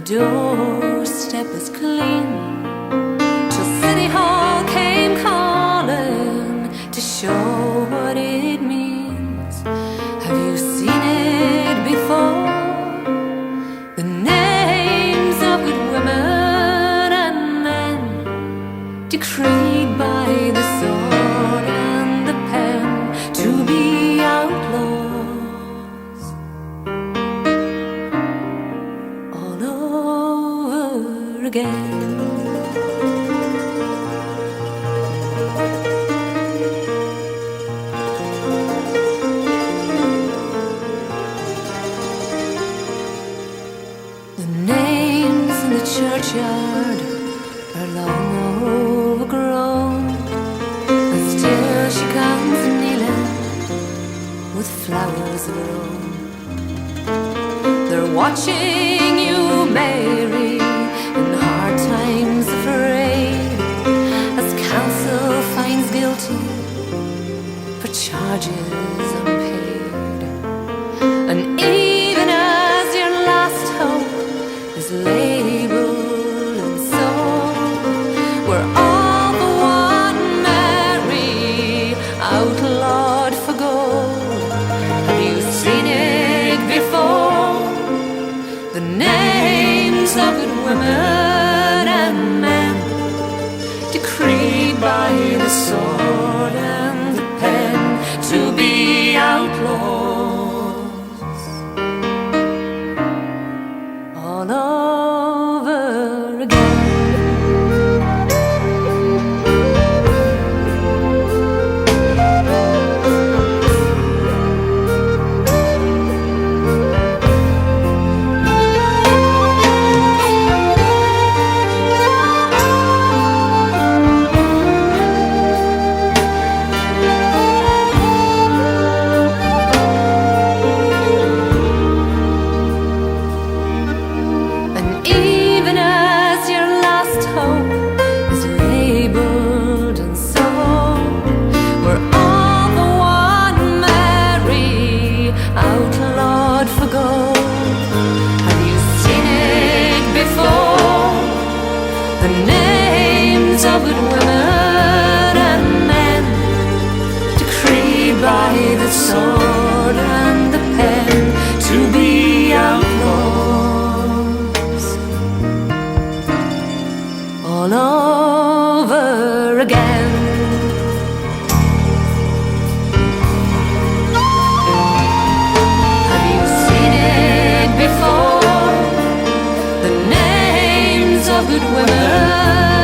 doorstep was clean till City Hall came calling to show what it means. Have you seen it before? The names of good women and men decreed by the sword and the pen to be outlaws all over again. The names in the churchyard are long overgrown, and still she comes kneeling with flowers of her own. They're watching you, Mary, in hard times afraid, as counsel finds guilty for charges unpaid. And even as your last hope is labeled and sold, we're all the one Mary, outlawed for gold. Have you seen it before? The names of good women and men decreed by the sword and the pen to be outlaws all over again. And even as your last hope is labeled and sold, we're all the one Mary, outlawed for gold. Have you seen it before? The names of good women and men decreed by the sword and the pen to be outlaws all over again. Have you seen it before? The names of good women